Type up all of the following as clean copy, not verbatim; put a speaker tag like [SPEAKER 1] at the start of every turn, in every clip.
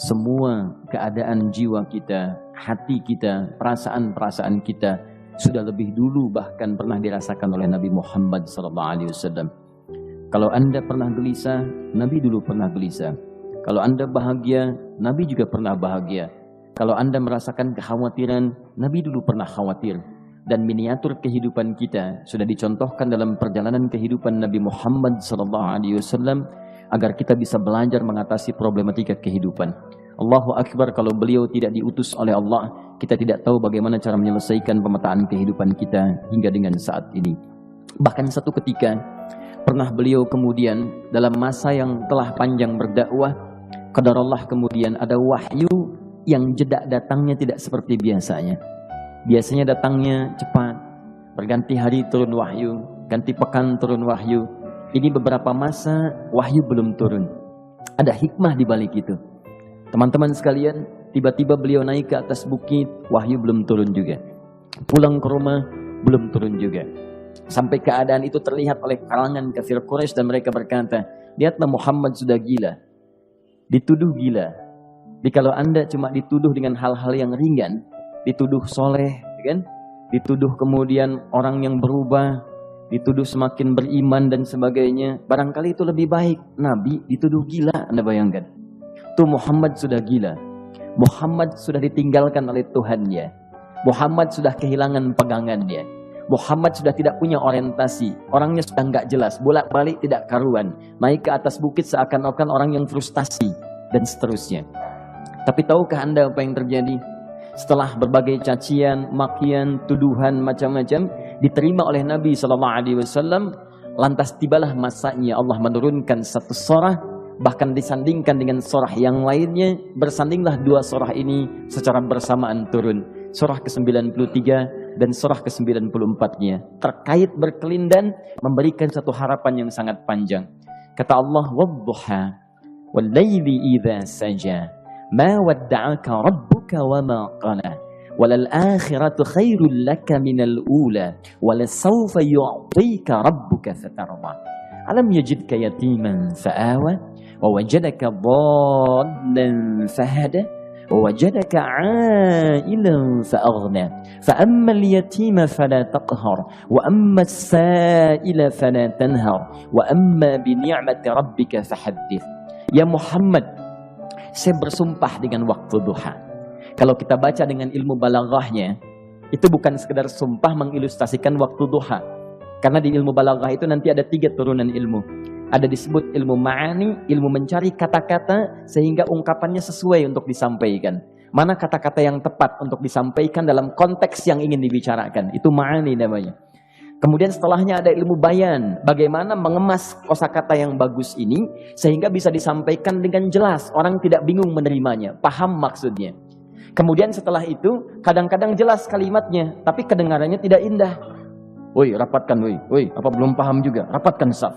[SPEAKER 1] semua keadaan jiwa kita, hati kita, perasaan-perasaan kita sudah lebih dulu bahkan pernah dirasakan oleh Nabi Muhammad SAW. Kalau Anda pernah gelisah, Nabi dulu pernah gelisah. Kalau Anda bahagia, Nabi juga pernah bahagia. Kalau Anda merasakan kekhawatiran, Nabi dulu pernah khawatir. Dan miniatur kehidupan kita sudah dicontohkan dalam perjalanan kehidupan Nabi Muhammad SAW agar kita bisa belajar mengatasi problematika kehidupan. Allahu Akbar, kalau beliau tidak diutus oleh Allah, kita tidak tahu bagaimana cara menyelesaikan pemetaan kehidupan kita hingga dengan saat ini. Bahkan satu ketika pernah beliau kemudian dalam masa yang telah panjang berdakwah, qadarullah kemudian ada wahyu yang jeda datangnya tidak seperti biasanya. Biasanya datangnya cepat, berganti hari turun wahyu, ganti pekan turun wahyu. Ini beberapa masa wahyu belum turun. Ada hikmah di balik itu. Teman-teman sekalian, tiba-tiba beliau naik ke atas bukit, wahyu belum turun juga. Pulang ke rumah, belum turun juga. Sampai keadaan itu terlihat oleh kalangan kafir Quraisy dan mereka berkata, lihatlah Muhammad sudah gila. Dituduh gila. Jadi kalau Anda cuma dituduh dengan hal-hal yang ringan, dituduh soleh, kan? Dituduh kemudian orang yang berubah, dituduh semakin beriman dan sebagainya, barangkali itu lebih baik. Nabi dituduh gila, Anda bayangkan. Tuh Muhammad sudah gila. Muhammad sudah ditinggalkan oleh Tuhannya. Muhammad sudah kehilangan pegangannya. Muhammad sudah tidak punya orientasi. Orangnya sudah nggak jelas, bolak-balik tidak karuan. Naik ke atas bukit seakan-akan orang yang frustasi dan seterusnya. Tapi tahukah Anda apa yang terjadi? Setelah berbagai cacian, makian, tuduhan macam-macam diterima oleh Nabi SAW, lantas tibalah masanya Allah menurunkan satu surah, bahkan disandingkan dengan surah yang lainnya. Bersandinglah dua surah ini secara bersamaan turun. Surah ke-93 dan surah ke-94-nya terkait berkelindan, memberikan satu harapan yang sangat panjang. Kata Allah, "Wadduha wal laili idza saja ma wadda'aka rabbuka wa ma qala walal akhiratu khairul laka minal ula walasawfa yu'tika rabbuka fatarda alam yajidka yatiman fa'awa wa wajadaka dhallan fahada wa wajadaka 'ailan fa'aghna fa ammal yatima fala taqhar wa ammas sa'ila fala tanhar wa amma bi ni'mati rabbika fahaddits." Ya Muhammad, saya bersumpah dengan waktu duha. Kalau kita baca dengan ilmu balaghahnya, itu bukan sekedar sumpah mengilustrasikan waktu duha. Karena di ilmu balaghah itu nanti ada 3 turunan ilmu. Ada disebut ilmu ma'ani, ilmu mencari kata-kata sehingga ungkapannya sesuai untuk disampaikan. Mana kata-kata yang tepat untuk disampaikan dalam konteks yang ingin dibicarakan. Itu ma'ani namanya. Kemudian setelahnya ada ilmu bayan, bagaimana mengemas kosakata yang bagus ini sehingga bisa disampaikan dengan jelas, orang tidak bingung menerimanya, paham maksudnya. Kemudian setelah itu kadang-kadang jelas kalimatnya, tapi kedengarannya tidak indah. Woi, rapatkan, woi, apa belum paham juga? Rapatkan saf.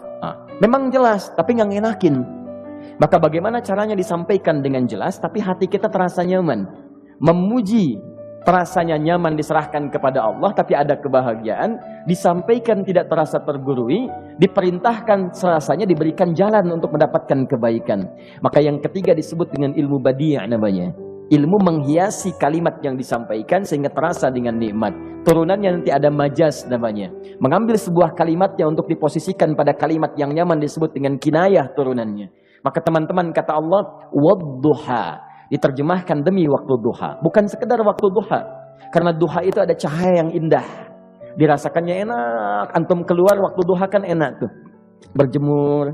[SPEAKER 1] Memang jelas, tapi nggak ngenakin. Maka bagaimana caranya disampaikan dengan jelas, tapi hati kita terasa nyaman, memuji. Terasanya nyaman diserahkan kepada Allah, tapi ada kebahagiaan, disampaikan tidak terasa tergurui, diperintahkan serasanya diberikan jalan untuk mendapatkan kebaikan. Maka yang ketiga disebut dengan ilmu badi' namanya. Ilmu menghiasi kalimat yang disampaikan sehingga terasa dengan nikmat. Turunannya nanti ada majaz namanya. Mengambil sebuah kalimatnya untuk diposisikan pada kalimat yang nyaman disebut dengan kinayah turunannya. Maka teman-teman kata Allah, wadduha. Diterjemahkan demi waktu duha. Bukan sekedar waktu duha. Karena duha itu ada cahaya yang indah. Dirasakannya enak. Antum keluar waktu duha kan enak tuh. Berjemur.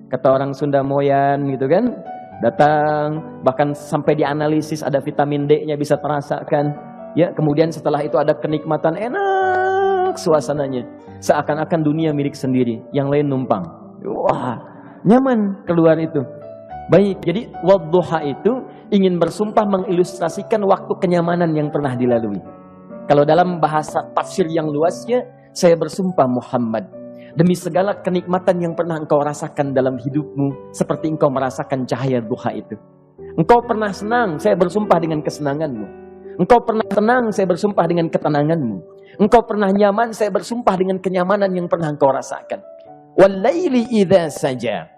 [SPEAKER 1] Kata orang Sunda moyan gitu kan. Datang. Bahkan sampai dianalisis ada vitamin D-nya bisa terasakan. Ya, kemudian setelah itu ada kenikmatan enak suasananya. Seakan-akan dunia milik sendiri. Yang lain numpang. Wah, nyaman keluar itu. Baik, jadi wadduha itu ingin bersumpah mengilustrasikan waktu kenyamanan yang pernah dilalui. Kalau dalam bahasa tafsir yang luasnya, saya bersumpah Muhammad, demi segala kenikmatan yang pernah engkau rasakan dalam hidupmu, seperti engkau merasakan cahaya duha itu. Engkau pernah senang, saya bersumpah dengan kesenanganmu. Engkau pernah tenang, saya bersumpah dengan ketenanganmu. Engkau pernah nyaman, saya bersumpah dengan kenyamanan yang pernah engkau rasakan. Wal laili idza saja.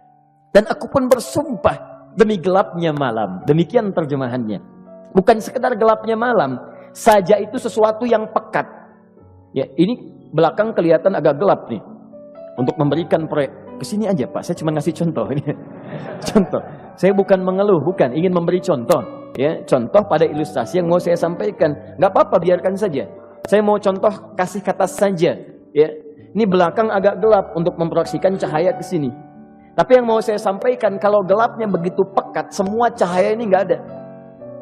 [SPEAKER 1] Dan aku pun bersumpah demi gelapnya malam. Demikian terjemahannya. Bukan sekedar gelapnya malam, saja itu sesuatu yang pekat. Ya, ini belakang kelihatan agak gelap nih. Untuk memberikan proyek, kesini aja Pak, saya cuma ngasih contoh ini. Contoh, saya bukan mengeluh, bukan, ingin memberi contoh. Ya, contoh pada ilustrasi yang mau saya sampaikan. Nggak apa-apa, biarkan saja. Saya mau contoh kasih kata saja. Ya, ini belakang agak gelap untuk memproyeksikan cahaya ke sini. Tapi yang mau saya sampaikan, kalau gelapnya begitu pekat, semua cahaya ini nggak ada.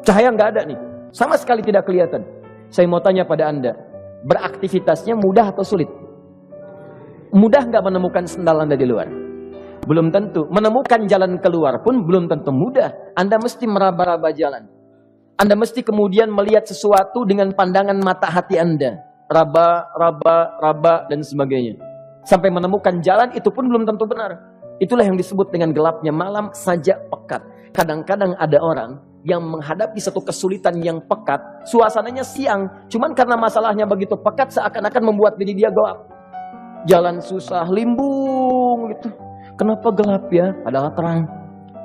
[SPEAKER 1] Cahaya nggak ada nih, sama sekali tidak kelihatan. Saya mau tanya pada Anda, beraktivitasnya mudah atau sulit? Mudah nggak menemukan sendal Anda di luar? Belum tentu. Menemukan jalan keluar pun belum tentu mudah. Anda mesti meraba-raba jalan. Anda mesti kemudian melihat sesuatu dengan pandangan mata hati Anda. Raba, dan sebagainya. Sampai menemukan jalan itu pun belum tentu benar. Itulah yang disebut dengan gelapnya malam saja pekat. Kadang-kadang ada orang yang menghadapi satu kesulitan yang pekat. Suasananya siang. Cuman karena masalahnya begitu pekat seakan-akan membuat diri dia gelap. Jalan susah, limbung gitu. Kenapa gelap ya? Padahal terang.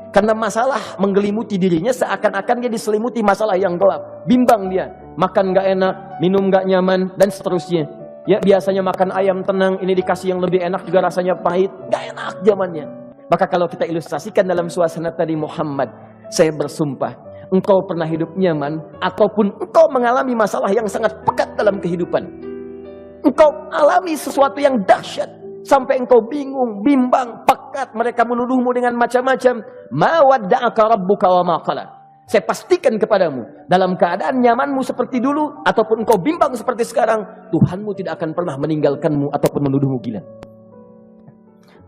[SPEAKER 1] Karena masalah menggelimuti dirinya seakan-akan dia diselimuti masalah yang gelap. Bimbang dia. Makan gak enak, minum gak nyaman, dan seterusnya. Ya, biasanya makan ayam tenang, ini dikasih yang lebih enak juga rasanya pahit. Gak enak zamannya. Maka kalau kita ilustrasikan dalam suasana tadi Muhammad, saya bersumpah, engkau pernah hidup nyaman, ataupun engkau mengalami masalah yang sangat pekat dalam kehidupan. Engkau alami sesuatu yang dahsyat. Sampai engkau bingung, bimbang, pekat. Mereka menuduhmu dengan macam-macam. Ma wadda'aka rabbuka wa ma qala. Saya pastikan kepadamu, dalam keadaan nyamanmu seperti dulu, ataupun engkau bimbang seperti sekarang, Tuhanmu tidak akan pernah meninggalkanmu ataupun menuduhmu gila.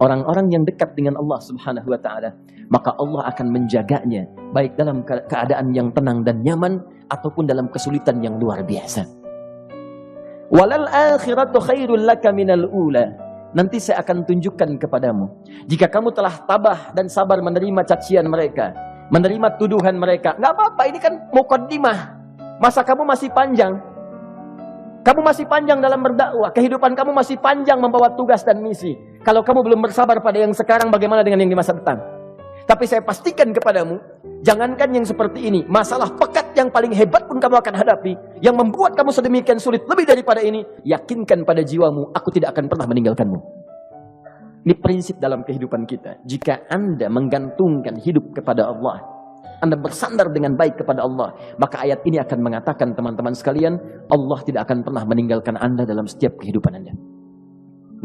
[SPEAKER 1] Orang-orang yang dekat dengan Allah Subhanahu wa ta'ala, maka Allah akan menjaganya, baik dalam keadaan yang tenang dan nyaman, ataupun dalam kesulitan yang luar biasa. Walal akhiratu khairul laka minal ula. Nanti saya akan tunjukkan kepadamu. Jika kamu telah tabah dan sabar menerima cacian mereka, menerima tuduhan mereka, nggak apa-apa, ini kan muqaddimah. Masa kamu masih panjang. Kamu masih panjang dalam berdakwah. Kehidupan kamu masih panjang membawa tugas dan misi. Kalau kamu belum bersabar pada yang sekarang, bagaimana dengan yang di masa depan? Tapi saya pastikan kepadamu, jangankan yang seperti ini, masalah pekat yang paling hebat pun kamu akan hadapi, yang membuat kamu sedemikian sulit lebih daripada ini, yakinkan pada jiwamu, aku tidak akan pernah meninggalkanmu. Ini prinsip dalam kehidupan kita. Jika Anda menggantungkan hidup kepada Allah, Anda bersandar dengan baik kepada Allah, maka ayat ini akan mengatakan, teman-teman sekalian, Allah tidak akan pernah meninggalkan Anda dalam setiap kehidupan Anda.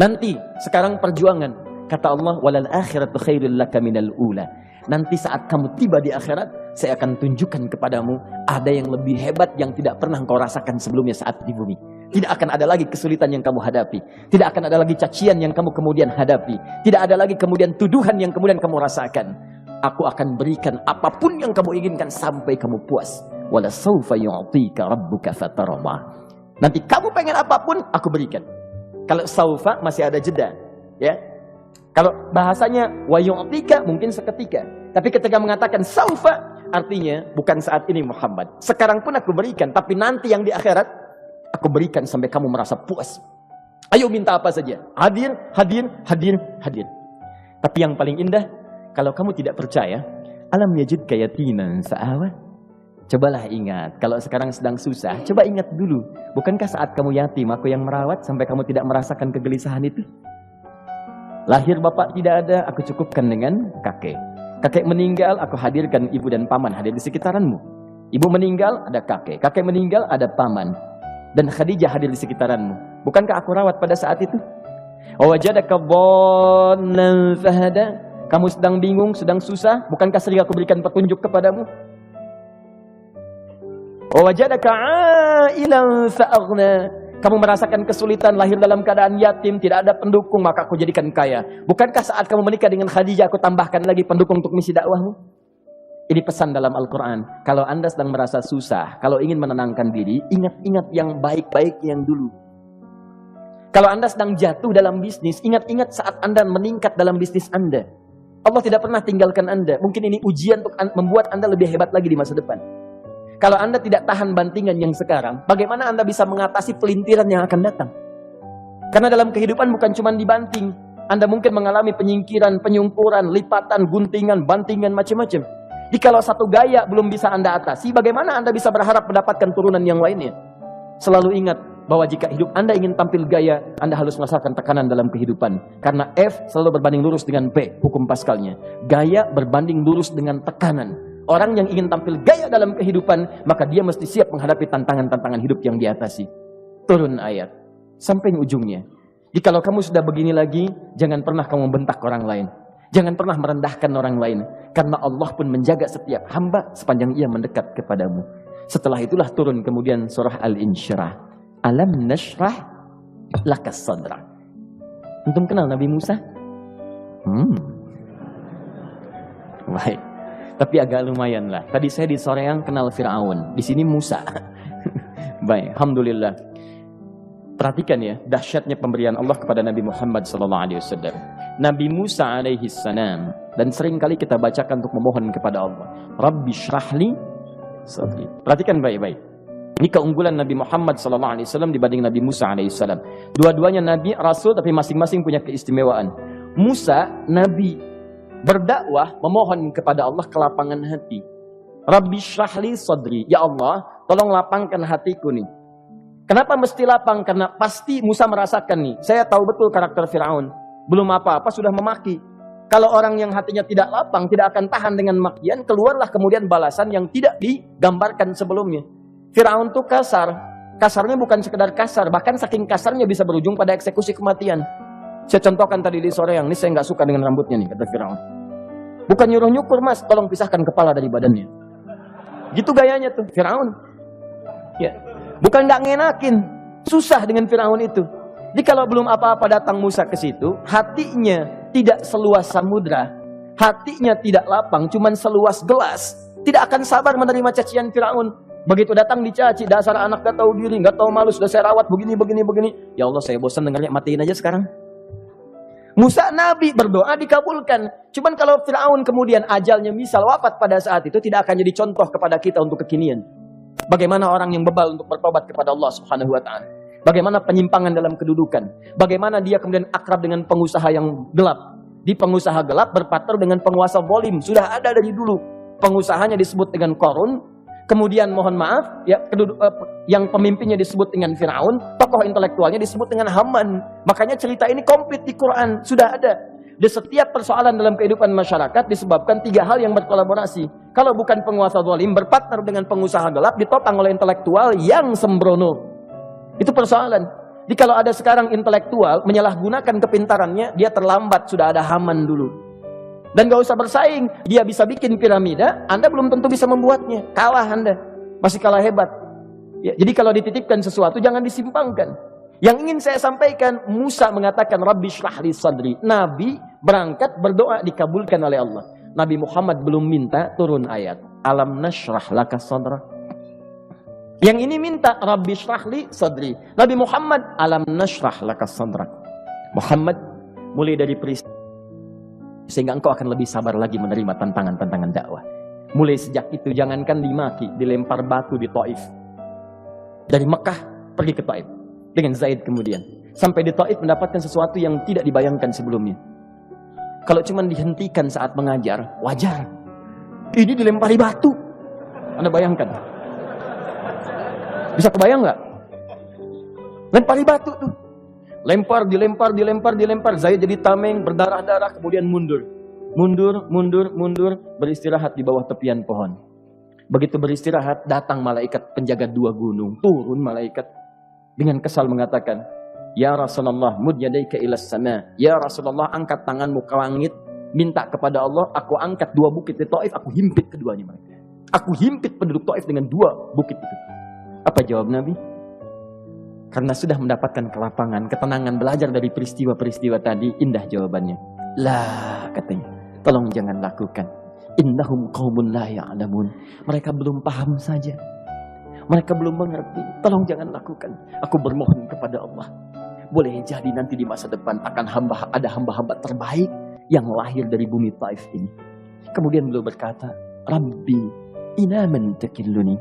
[SPEAKER 1] Nanti, sekarang perjuangan. Kata Allah, walal akhiratu khairul laka minal ula. Nanti saat kamu tiba di akhirat, saya akan tunjukkan kepadamu ada yang lebih hebat yang tidak pernah engkau rasakan sebelumnya saat di bumi. Tidak akan ada lagi kesulitan yang kamu hadapi. Tidak akan ada lagi cacian yang kamu kemudian hadapi. Tidak ada lagi kemudian tuduhan yang kemudian kamu rasakan. Aku akan berikan apapun yang kamu inginkan sampai kamu puas. Wala sawfa yu'tika rabbuka fatarda. Nanti kamu pengen apapun, aku berikan. Kalau saufa masih ada jeda, ya. Kalau bahasanya wa yu'tika mungkin seketika. Tapi ketika mengatakan saufa, artinya bukan saat ini Muhammad. Sekarang pun aku berikan, tapi nanti yang di akhirat aku berikan sampai kamu merasa puas. Ayo minta apa saja. Hadir, hadir, hadir, hadir. Tapi yang paling indah, kalau kamu tidak percaya, alam yajidka yatiman fa'awa. Cobalah ingat, kalau sekarang sedang susah, coba ingat dulu. Bukankah saat kamu yatim, aku yang merawat sampai kamu tidak merasakan kegelisahan itu? Lahir bapak tidak ada, aku cukupkan dengan kakek. Kakek meninggal, aku hadirkan ibu dan paman hadir di sekitaranmu. Ibu meninggal, ada kakek. Kakek meninggal, ada paman. Dan Khadijah hadir di sekitaranmu. Bukankah aku rawat pada saat itu? Wajadaka dhallan fahada. Kamu sedang bingung, sedang susah. Bukankah sering aku berikan petunjuk kepadamu? Wajadaka ailan fa'aghna. Kamu merasakan kesulitan, lahir dalam keadaan yatim, tidak ada pendukung, maka aku jadikan kaya. Bukankah saat kamu menikah dengan Khadijah, aku tambahkan lagi pendukung untuk misi dakwahmu? Ini pesan dalam Al-Quran. Kalau Anda sedang merasa susah, kalau ingin menenangkan diri, ingat-ingat yang baik-baik yang dulu. Kalau Anda sedang jatuh dalam bisnis, ingat-ingat saat Anda meningkat dalam bisnis Anda. Allah tidak pernah tinggalkan Anda. Mungkin ini ujian untuk membuat Anda lebih hebat lagi di masa depan. Kalau Anda tidak tahan bantingan yang sekarang, bagaimana Anda bisa mengatasi pelintiran yang akan datang? Karena dalam kehidupan bukan cuma dibanting. Anda mungkin mengalami penyingkiran, penyungkuran, lipatan, guntingan, bantingan, macam-macam. Jikalau satu gaya belum bisa Anda atasi, bagaimana Anda bisa berharap mendapatkan turunan yang lainnya? Selalu ingat bahwa jika hidup Anda ingin tampil gaya, Anda harus merasakan tekanan dalam kehidupan. Karena F selalu berbanding lurus dengan P, hukum Pascalnya. Gaya berbanding lurus dengan tekanan. Orang yang ingin tampil gaya dalam kehidupan, maka dia mesti siap menghadapi tantangan-tantangan hidup yang diatasi. Turun ayat. Sampai ujungnya. Jikalau kamu sudah begini lagi, jangan pernah kamu bentak orang lain. Jangan pernah merendahkan orang lain. Karena Allah pun menjaga setiap hamba sepanjang ia mendekat kepadamu. Setelah itulah turun kemudian surah Al-Insyirah. Alam nashrah lakas sadra. Antum kenal Nabi Musa? Baik. Tapi agak lumayan lah. Tadi saya di Soreang kenal Fir'aun. Di sini Musa. Baik, alhamdulillah. Perhatikan ya, dahsyatnya pemberian Allah kepada Nabi Muhammad SAW. Nabi Musa alaihi salam, dan sering kali kita bacakan untuk memohon kepada Allah. Rabbi syrahli sadri. Perhatikan baik-baik. Ini keunggulan Nabi Muhammad SAW dibanding Nabi Musa AS. Dua-duanya Nabi, Rasul, tapi masing-masing punya keistimewaan. Musa, Nabi, berdakwah, memohon kepada Allah kelapangan hati. Rabbi syrahli sadri. Ya Allah, tolong lapangkan hatiku nih. Kenapa mesti lapang? Karena pasti Musa merasakan nih. Saya tahu betul karakter Fir'aun. Belum apa-apa sudah memaki. Kalau orang yang hatinya tidak lapang, tidak akan tahan dengan makian, keluarlah kemudian balasan yang tidak digambarkan sebelumnya. Fir'aun itu kasar. Kasarnya bukan sekedar kasar, bahkan saking kasarnya bisa berujung pada eksekusi kematian. Saya contohkan tadi di sore yang ini, saya nggak suka dengan rambutnya nih, kata Fir'aun. Bukan nyuruh-nyukur mas, tolong pisahkan kepala dari badannya. Gitu gayanya tuh, Fir'aun. Ya, bukan nggak ngenakin, susah dengan Fir'aun itu. Jadi kalau belum apa-apa datang Musa ke situ, hatinya tidak seluas samudra, hatinya tidak lapang, cuman seluas gelas, tidak akan sabar menerima cacian Fir'aun. Begitu datang dicaci, dasar anak gak tahu diri, gak tahu malu, sudah saya rawat begini. Ya Allah, saya bosan dengarnya, matiin aja sekarang. Musa Nabi berdoa dikabulkan. Cuman kalau Fir'aun kemudian ajalnya misal wafat pada saat itu, tidak akan jadi contoh kepada kita untuk kekinian. Bagaimana orang yang bebal untuk bertobat kepada Allah Subhanahu wa ta'ala. Bagaimana penyimpangan dalam kedudukan. Bagaimana dia kemudian akrab dengan pengusaha yang gelap. Di pengusaha gelap berpartner dengan penguasa zalim. Sudah ada dari dulu. Pengusahanya disebut dengan Qarun. Kemudian mohon maaf, ya, yang pemimpinnya disebut dengan Fir'aun. Tokoh intelektualnya disebut dengan Haman. Makanya cerita ini komplit di Quran. Sudah ada. Di setiap persoalan dalam kehidupan masyarakat disebabkan tiga hal yang berkolaborasi. Kalau bukan penguasa zalim, berpartner dengan pengusaha gelap, ditopang oleh intelektual yang sembrono. Itu persoalan. Jadi kalau ada sekarang intelektual menyalahgunakan kepintarannya, dia terlambat, sudah ada Haman dulu. Dan gak usah bersaing, dia bisa bikin piramida, Anda belum tentu bisa membuatnya. Kalah Anda, masih kalah hebat. Ya, jadi kalau dititipkan sesuatu jangan disimpangkan. Yang ingin saya sampaikan, Musa mengatakan Rabbi syrahli sadri. Nabi berangkat berdoa dikabulkan oleh Allah. Nabi Muhammad belum minta turun ayat. Alam nashrah laka sadra. Yang ini minta Rabbi syrahli sadri. Nabi Muhammad alam nashrah laka sadra. Muhammad mulai dari peristiwa sehingga engkau akan lebih sabar lagi menerima tantangan-tantangan dakwah. Mulai sejak itu jangankan dimaki, dilempar batu di Taif. Dari Mekah pergi ke Taif dengan Zaid kemudian. Sampai di Taif mendapatkan sesuatu yang tidak dibayangkan sebelumnya. Kalau cuma dihentikan saat mengajar, wajar. Ini dilempari batu. Anda bayangkan? Bisa kebayang nggak? Lempari batu tuh. Lempar, dilempar. Zaid jadi tameng, berdarah-darah, kemudian mundur. Mundur, beristirahat di bawah tepian pohon. Begitu beristirahat, datang malaikat penjaga dua gunung. Turun malaikat dengan kesal mengatakan, Ya Rasulullah, mud yadaika ilas sama. Ya Rasulullah, angkat tanganmu ke langit, minta kepada Allah, aku angkat dua bukit di Taif, aku himpit keduanya mereka. Aku himpit penduduk Taif dengan dua bukit itu. Apa jawab Nabi? Karena sudah mendapatkan kelapangan, ketenangan, belajar dari peristiwa-peristiwa tadi, indah jawabannya. Lah, katanya, tolong jangan lakukan. Innahum qaumun la ya'lamun. Mereka belum paham saja. Mereka belum mengerti. Tolong jangan lakukan. Aku bermohon kepada Allah. Boleh jadi nanti di masa depan akan ada hamba-hamba terbaik yang lahir dari bumi Taif ini. Kemudian beliau berkata, Rabbi, ila man takilluni?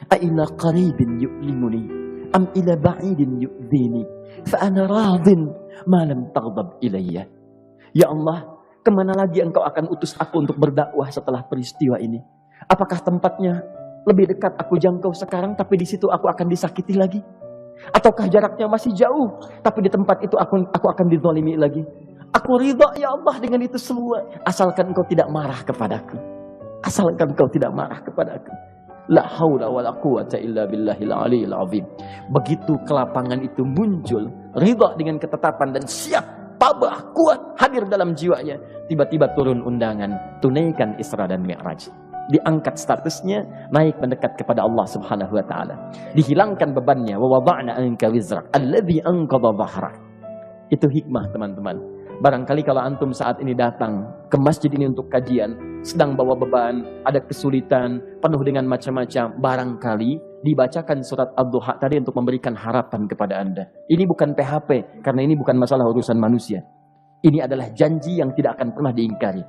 [SPEAKER 1] A'ila qaribin yu'limuni? Am ila ba'idin yu'dhini? Fa'ana radin ma lam taghdab ilayya. Ya Allah, Kemana lagi engkau akan utus aku untuk berdakwah setelah peristiwa ini? Apakah tempatnya lebih dekat aku jangkau sekarang, tapi di situ aku akan disakiti lagi? Ataukah jaraknya masih jauh, tapi di tempat itu aku akan dizalimi lagi? Aku ridha ya Allah dengan itu semua, asalkan engkau tidak marah kepadaku. Asalkan engkau tidak marah kepadaku. La haula wala quwata illa billahil aliyil azim. Begitu kelapangan itu muncul, ridha dengan ketetapan dan siap, tabah, kuat, hadir dalam jiwanya. Tiba-tiba turun undangan, tunaikan Isra dan Mi'raj. Diangkat statusnya, naik mendekat kepada Allah Subhanahu wa taala. Dihilangkan bebannya, wa wada'na anka wizrak alladzi anqadha dhahrak. Itu hikmah, teman-teman. Barangkali kalau antum saat ini datang ke masjid ini untuk kajian, sedang bawa beban, ada kesulitan, penuh dengan macam-macam, barangkali dibacakan surat Ad-Duha tadi untuk memberikan harapan kepada Anda. Ini bukan PHP, karena ini bukan masalah urusan manusia. Ini adalah janji yang tidak akan pernah diingkari.